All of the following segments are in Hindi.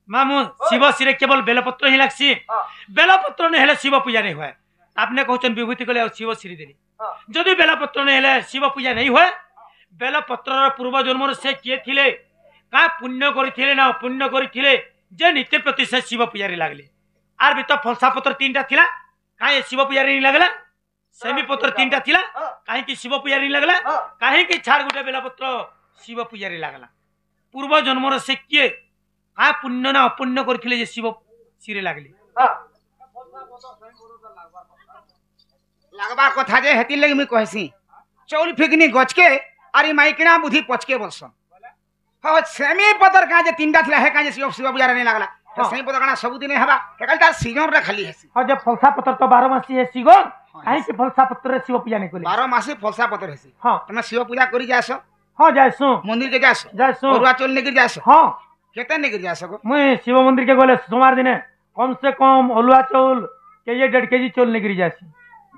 मामू शिव सिरे केवल बेलपत्र ही लागसी बेलपत्र नहीं हेले शिव पूजा नहीं हुए आपने कहछन विभूति कले शिव श्री देली जदि बेलपत्र नहीं हेले शिव पूजा नहीं हुए बेलपत्र पूर्व जन्म से किए थिले का पुण्य करथिले ना पुण्य करथिले जे नित्य प्रति से शिव पूजारी लागले आर भी तो फलसा पत्र तीनटा थिला काहे शिव पूजारी नहीं लागला सेमी पत्र तीनटा थिला काहे कि शिव पूजारी नहीं लागला काहे कि छाड़ गुटे बेलपत्र शिव पूजारी लागला पूर्व जन्म से किए का पुण्य ना अपुण्य करथिले जे शिव सिरे लागले लागबा कथा जे हेति लगी मी कहसी चौल फिकनी गचके अरे माइकना बुद्धि पचके बसन हो सेमी पतर का जे तीनटा थिला हे का जे शिव शिव पूजा नहीं लागला तो सेमी पतर काना सब दिन हेबा एकल तार सीजन रे खाली हेसी और जब फलसा पत्र तो 12 मासी है सीगो आई के फलसा पत्र रे शिव पूजा नहीं कोले 12 मासी फलसा पत्र हेसी हां तमे शिव पूजा करी जासो हां जायसु मंदिर के जासो और चौल निगिर जासो हां केते निगिर जासो मैं शिव मंदिर के गले सोमवार दिन कम से कम अलुआ चौल केजी 1.5 केजी चौल निगिर जासी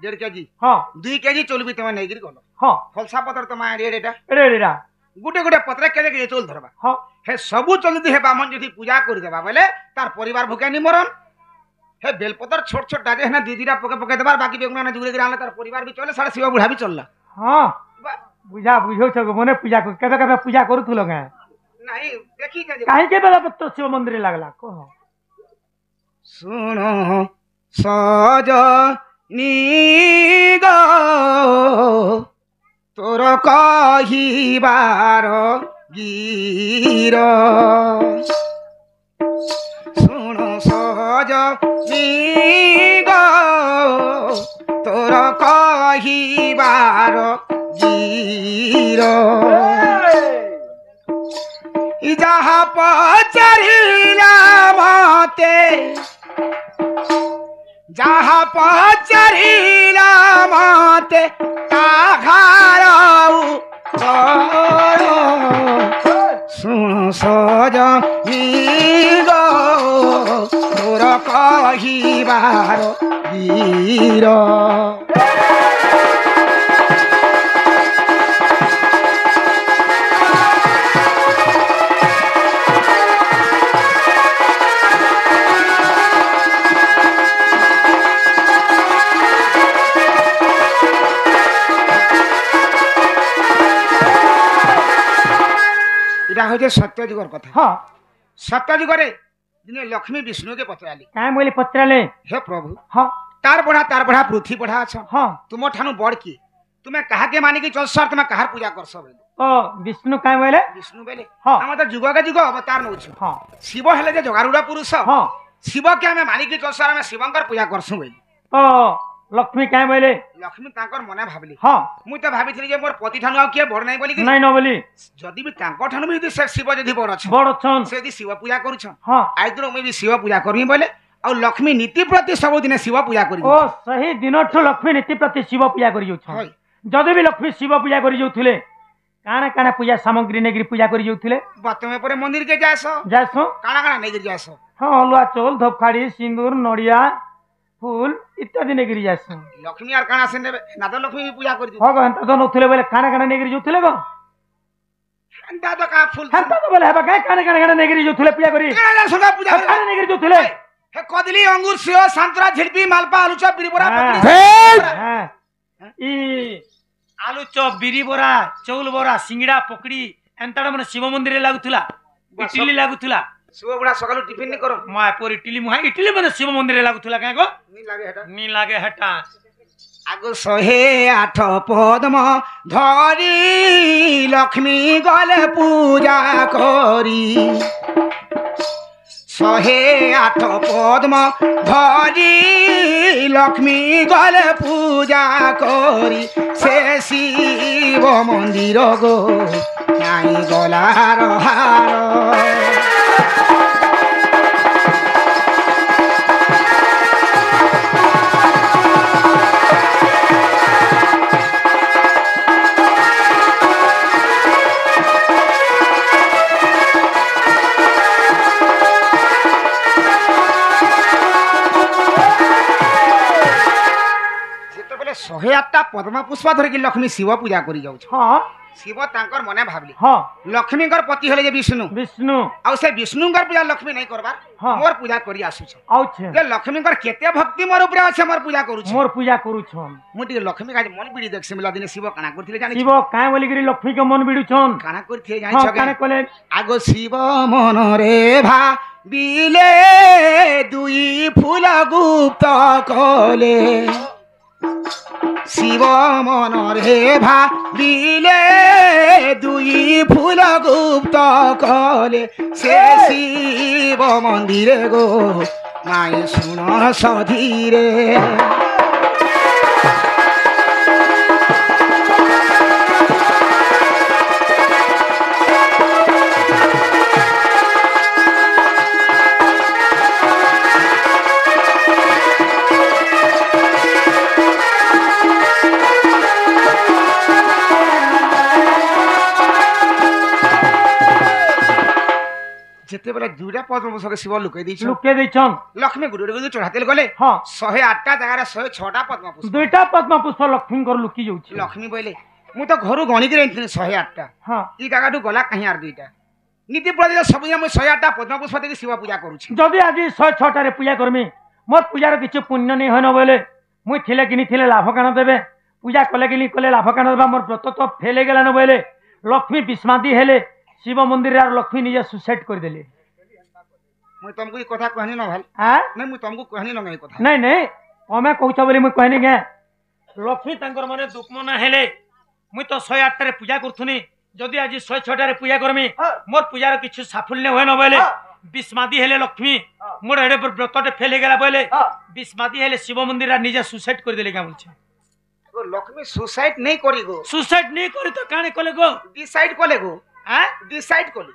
1.5 केजी हां 2 केजी चौल भी तमे निगिर गलो हां फलसा पत्र तमा रेडा रेडा गुटे गुटे पत्र केजे के चौल धरबा हां हे सबु चौल दी हे बामन जदी पूजा कर देबा बोले तार परिवार भूखे नि मरन हे बेलपत्र छोट छोट डाजे ना दीदीरा पके पके देबार बाकी बेगुना ना जुरे गिराले तार परिवार भी चले सारा शिव बुढ़ा भी चलला हां बुझा बुझो छ मने पूजा कर केबे केबे पूजा करूथुलो गे नहीं देखी जे काहे के बेलपत्र शिव मंदिर लागला को सुनो सज नी गो तोर कहिबार गीर सुन सज नी गो तोर कहिबार गीर जहाँ पचरिला मते जहाँ पचरिला मते सुन सज गो तोर कहिबार गीर सत्य जुगर कथा हां सत्य जुगरे दिने लक्ष्मी विष्णु के पत्राली काय मोले पत्राले हे प्रभु हां तार बढ़ा पृथ्वी बढ़ा छ हां तुम ठानु बड़ की तुम्हें कहा के मानी की चल सर तुम्हें कहार पूजा कर सब ओ विष्णु काय मोले विष्णु बेले हां हम त जुग के जुग अवतार नउ छ हां शिव हेले जे जगारुडा पुरुष हां शिव के हमें मानी की चल सर हमें शिवंकर पूजा करसु बेले ओ लक्ष्मी काय बोले लक्ष्मी तांकर मने भाबली हां मु त भाबिथि जे मोर पति ठानु आ के बड़ नै बोली नै न बोली जदी भी तांकर ठानु भी से शिव जदी बड़ छन से यदि शिव पूजा करू छ हां आइदरो मैं भी शिव पूजा करमी बोले और लक्ष्मी नीति प्रति सब दिन शिव पूजा करी ओ सही दिन ठो लक्ष्मी नीति प्रति शिव पूजा करी जो छ जदी भी लक्ष्मी शिव पूजा करी जोथुले काना काना पूजा सामग्री नेगिरी पूजा करी जोथुले बतमे परे मंदिर के जासो काना काना नेगिरी जासो हां अलुआ चौल धपखाड़ी सिंदूर नड़िया फूल इत्यादि नेगिरी जासो लक्ष्मी आर काना से नेबे ना तो लक्ष्मी पूजा करी हो गन त नथुले बोले काना काना नेगिरी जोथुले गो अंदा तो का फूल हंता तो बोले हबा काना काना नेगिरी जोथुले पूजा करी काना सुना पूजा काना नेगिरी जोथुले हे कदली अंगूर सेव संतरा झिलपी मालपा आलू चप बिरी बोरा हां ई आलू चप बिरी बोरा चौल बोरा सिंगड़ा पकड़ी एंताडा मन शिव मंदिर रे लागुथुला इटली लागुथुला शिव बुढ़ा सकालू टिफिन नहीं करो माय पर इटली मुहा इटली मन शिव मंदिर रे लागुथुला काहे गो नी लागे हटा आगो 108 पद्म धरी लक्ष्मी गले पूजा करी 108 पद्म धरी लक्ष्मी गले पूजा करी से शिव मंदिर गो नाई गलार हार शहे 8टा पद्मा पुष्पा धरिकी लक्ष्मी शिव पूजा करी जाऊ हाँ शिव तांकर मने भाबली हाँ लक्ष्मीकर पति हले जे विष्णु विष्णु आ से विष्णुकर पूजा लक्ष्मी नहीं करबार हाँ। मोर पूजा करी आसु छ आउछे जे लक्ष्मीकर केते भक्ति मोर ऊपर আছে मोर पूजा करू छ मोर पूजा करू छन मुटी लक्ष्मी का मन बिड़ी देख सिमला दिन शिव काना करथिले जानि शिव काहे बोली करी लक्ष्मी के मन बिडु छन काना करथिले जानि हाँ छ काने कोले आगो शिव मन रे भा बिले दुई फूल गुप्त कले शिव मन रे भा बिले दुई फूल गुप्त कले से शिव मंदिर गो माई सुन सधीरे जेते बेला दुईटा पद्म पुष्प शिव लुकाई दी लुके दैछन लक्ष्मी गुरु गुरु चढ़ाते गले हाँ 108टा जगह 106टा पद्म पुष्प दुईटा पद्म पुष्प लक्ष्मी कर लुकी जाउछे लक्ष्मी बोले मु तो घरु गणी के रही 108टा हाँ ई जगह टू गला कहीं आर दुईटा नीति प्रति सब मैं 108टा पद्म पुष्प देखि शिव पूजा करू छी जदि आज 106 रे पूजा करमी मोर पूजार किछि पुण्य नहीं होन बोले मुई थिले किनी थिले लाभ कान देबे पूजा कले किनी कले लाभ कान देबा मोर व्रत तो फेले गेला न बोले लक्ष्मी विस्मादी हेले शिव मंदिर आर लक्ष्मी निजे सुसाइड कर देले मैं तुमको ये कथा कहनी न भाई हां नहीं मैं तुमको कहनी न ये कथा नहीं नहीं ओमे कहउछ बोली मुई कहनी गे लक्ष्मी तांकर माने दुख मना हेले मुई तो 108 रे पूजा करथुनी जदि आज 106 रे पूजा करमी मोर पूजार किछु साफल्य होय न बोले विस्मादी हेले लक्ष्मी मोर एडे पर व्रतटे फेले गेला बोले विस्मादी हेले शिव मंदिर आर निजे सुसाइड कर देले का बोलछे गो लक्ष्मी सुसाइड नहीं करी गो सुसाइड नहीं करी तो काने कले गो डिसाइड कले गो हां डिसाइड कले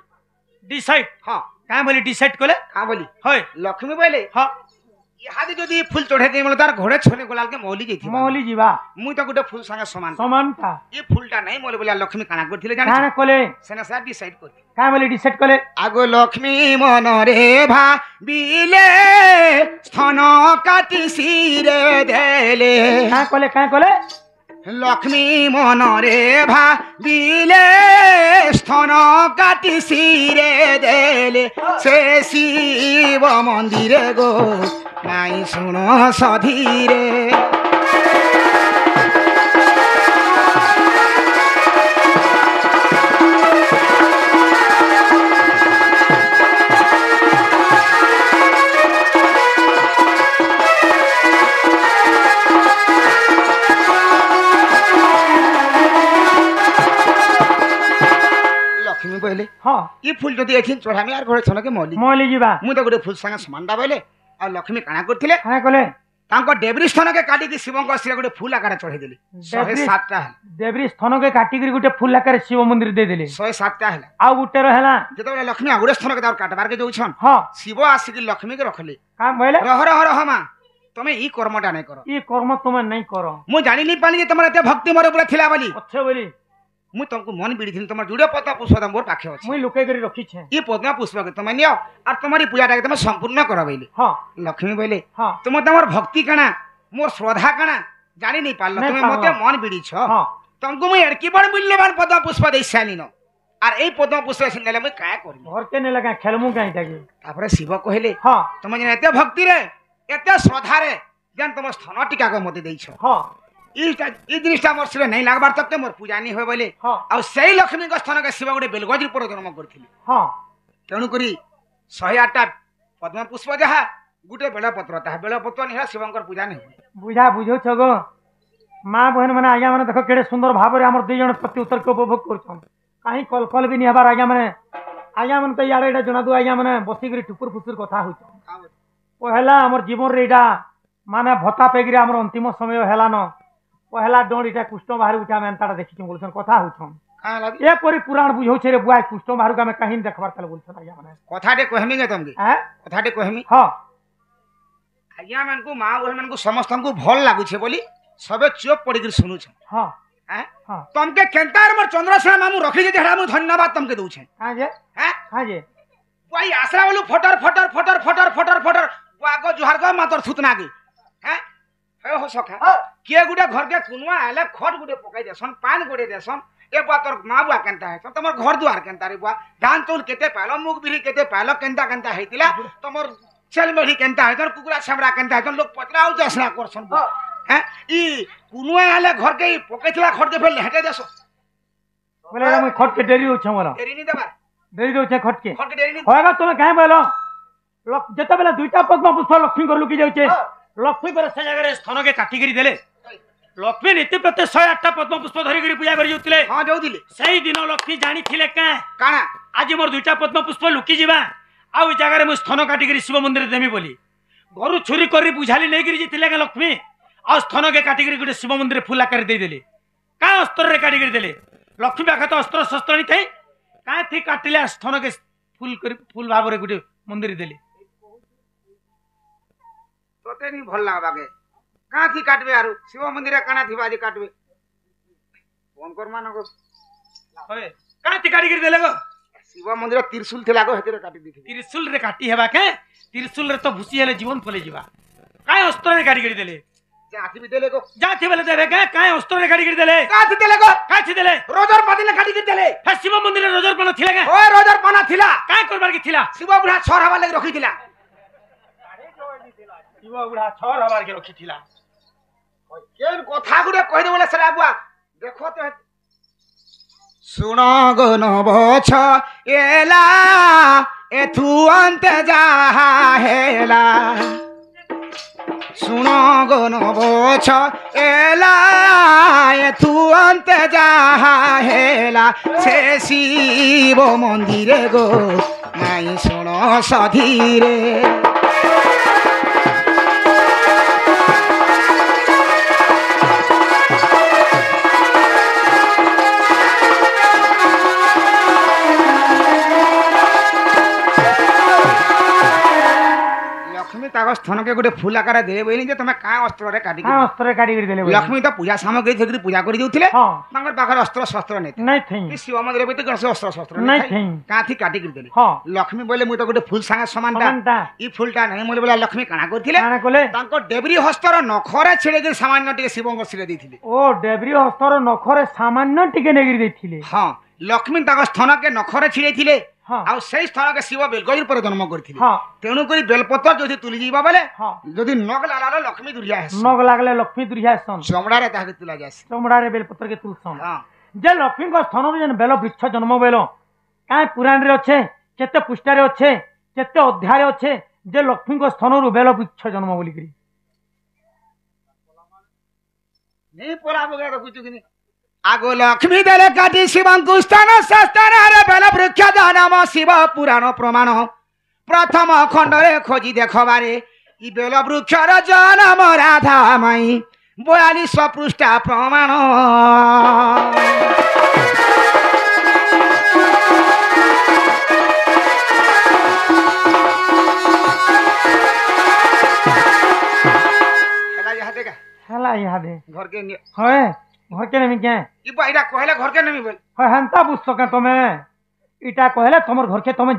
डिसाइड हां काहे बोली डिसाइड कले हां बोली होय लक्ष्मी बोले हां इहादी जदि फूल चढ़े दे मतलब तार घोड़े छोने गोलाल के मौली जेथि मोहली जीवा मुई तो गुटे फूल संगे समान समान था ये फूलटा नहीं मोले बोला लक्ष्मी काना करथिले जानि काने कले सेना साथ डिसाइड कर काहे बोली डिसाइड कले आगो लक्ष्मी मन रे भा बिले स्थान काटी सिरे देले काहे कले लक्ष्मी मन रे भा बिले स्थान काटी सिरे देले से शिव मंदिर गो माई सुन सधीरे लक्ष्मी बोले हां ये फूल जदि एथिन चढ़ामी आर घोड़े छोने के मौली मोहली जीवा मु तो गुटे फूल संगे समानटा बोले आ लक्ष्मी काना करथिले काहे कले तांको डेबरी स्थान के काटी के शिवंक सिरे गुटे फूल आकार चढ़े देली 107टा देवरी स्थान के काटिकरी गुटे फूल आकार शिव मंदिर दे देले 107टा हला आ गुटे रहला जेतबे लक्ष्मी आगुड़े स्थान के दार काटबार के जोछन हां शिव आसी के लक्ष्मी के रखले का बोले रह रह रह मा तमे ई कर्मटा नहीं करो ई कर्म तुम नहीं करो मु जानि नहीं पानी जे तमरा एते भक्ति मोर ऊपर थिला बोली अच्छे बोली मु तुमको मन बिड़ी थिन तमर जुड़े पता पुष्प दम मोर पाखे अछि मुई लुके करी रखी छे ई पद्म पुष्प के तमे नियो और तुम्हारी पूजा के तमे संपूर्ण करबैली हां लक्ष्मी बोले हां तुम तमर भक्ति काना मोर श्रद्धा काना जानि नहीं पाल नहीं तुम मते मन बिड़ी छ हां तुमको मु एड़की बड़ मूल्यवान पद्म पुष्प दे सानी न और ए पद्म पुष्प सिनेले मैं काय करी घर के ने लगा खेलमु काई ताके तापर शिव कहले हां तुम जने एते भक्ति रे एते श्रद्धा रे जन तुम स्थान टीका को मते देई छ हां ई जिनिसटा मोर सिरे नहीं लागबार तक मोर पूजा नहीं होय बोले हां आ सही लक्ष्मी के स्थान के शिव गुटे बेलगजी पर जन्म करथिले हां तेणु करी 108टा पद्म पुष्प जहा गुटे बेलपत्र ता बेलपत्र नहीं शिवंकर पूजा नहीं बुझा बुझो छगो मां बहन माने आज्ञा माने देखो केडे सुंदर भाव रे हमर दुई जण प्रति उत्तर के उपभोग करछन काई कल कल भी नहीं हबार आज्ञा माने तो यार एटा जना दु आज्ञा माने बसी करी टुकुर फुसुर कथा होछ पहला हमर जीवन रे एटा माने भत्ता पेगिरे हमर अंतिम समय हेला न पहला डोर इटा कुष्ठ बाहर उठा मेनताटा देखि छी बोलछन कथा होछन का लागी ए परी पुराण बुझौ छे रे बुआ कुष्ठ बाहर का में कहीं देखबार तले बोलछन आज्ञा माने कथाटे कहमी गे तुमके हैं कथाटे कहमी हां आज्ञा मन को मां बहन मन को समस्त को भल लागु छे बोली सबे चुप पड़ी कर सुनु छ हां हैं हां तुमके केंतार मोर चंद्रसेन मामू रखी जे हेड़ा मु धन्यवाद तुमके दउ छे हां जे हैं हां जे कोई आसरा बोलू फटर फटर फटर फटर फटर फटर वागो जुहार को मातर सुतना गे हैं हे हो सखा के गुडे घर के कुनवा आले खट गुडे पकाई देसन पान गुडे देसन ए बुआ तोर माँ बुआ केनता है तमर घर दुआर केनता रे बुआ धान चाउल केते पालो मुग बिरी केते पालो केनता केनता हेतिला तमर छेल मेढी केनता है तोर कुकुरा छमरा केनता है तोर लोग पचराउ जसना करसन बुआ हैं ई कुनुआ आले घर के पकेथिला खट के फेल हेटे देसो बोले मैं खट के डेरी होछ हमरा डेरी नी देबा डेरी होछ खट के डेरी नी होगा तुम काहे बोलो जते बेला दुईटा पद्म पुष्प लक्ष्मी घर लुकी जाउचे लक्ष्मी पर से जगह स्थान के काटी करी देले लक्ष्मी नीति प्रत्येक 108टा पद्म पुष्प धरी करी पूजा करी जाउतिले हां जाउतिले सही दिन लक्ष्मी जानी थिले काना आज मोर दुईटा पद्म पुष्प लुकी जीवा आ ओई जगह में स्थान काटी करी शिव मंदिर देमी बोली घरु छुरी करी बुझाली नै करी जितिले का लक्ष्मी आ स्थान के काटी करी गुटे शिव मंदिर फूला कर दे देले का अस्त्र रे काटी करी देले लक्ष्मी पाखा तो अस्त्र शस्त्र नहीं थे का थी काटिले स्थान के फूल करी फूल भाव रे गुटे मंदिर देले तोते नहीं भल लागबागे का थी काटबे आरु शिव मंदिर काना थी बाजी काटबे फोन कर मानो गो होय का थी काटी करी देले गो शिव मंदिर त्रिशूल थिला गो हेतरे काटी दिथि त्रिशूल रे काटी हेबा के त्रिशूल रे तो भूसी हेले जीवन फले जीवा काय अस्त्र रे काटी करी देले जाथि भी देले गो जाथि बेले देबे के काय अस्त्र रे काटी करी देले का थी देले गो काय थी देले रोजर पानी ले काटी देले हे शिव मंदिर रे रोजर पना थिला के ओए रोजर पाना थिला काय करबार की थिला शिव बुढ़ा छोर हवा लगे रखी थिला शिव बुढ़ा छोर हवार के रखी थिला केन कथा गुडे कहि दे बोले सरा बुआ देखो तो सुनो गो नबछ एला एथु अंत जाहा हेला सुनो गो नबछ एला एथु अंत जाहा हेला से शिव मंदिरे गो माई सुनो सधीरे स्थान के गोटे फूल आकार दे बोली जे तमे का अस्त्र रे काटी हां अस्त्र रे काटी देले लक्ष्मी तो पूजा सामग्री थेकरी पूजा करी देउथिले हां तांगर पाखर अस्त्र शस्त्र नै थई शिव मंदिर में तो कसे अस्त्र शस्त्र नै थई काथी काटी करी देले हां लक्ष्मी बोले मु तो गोटे फूल संगे समानता ई फूलटा नै मोले बोला लक्ष्मी काना करथिले काना कोले तांको डेबरी हस्तर नखरे छेड़े के सामान्य टिके शिवंग सिरे देथिले ओ डेबरी हस्तर नखरे सामान्य टिके नेगिरी देथिले हां लक्ष्मी तांको स्थान के नखरे छिड़े थिले हां आ सही स्थान के शिव बेलगई पर जन्म करथिले हां तेनु करी बेलपत्र जदि तुली जीवा बोले हां जदि नग लाला लक्ष्मी दुरिया है नग लागले लक्ष्मी दुरिया सन चमड़ा रे ताके तुला जासी चमड़ा रे बेलपत्र के तुलसन हां जे लक्ष्मी को स्थान रे जन बेल वृक्ष जन्म बेलो काय पुराण रे अच्छे केते पुष्टा रे अच्छे केते अध्याय रे अच्छे जे लक्ष्मी को स्थान रु बेल वृक्ष जन्म बोली करी नहीं पोला बगे तो कुछ किनी आगो लक्ष्मी देले काटी शिवंकु स्थान शास्त्र रे बेल वृक्ष नाम शिव पुराण प्रमाण प्रथम खंड रे खोजी देखबारे ई बेल वृक्ष र जन्म राधा माई 42 पृष्ठा प्रमाण हला यहाँ दे घर के होए घर के नेमी क्या ई बाइरा कहले घर के नेमी बोल होय हंता पुस्तक तमे इटा कहले तमर घर के तमे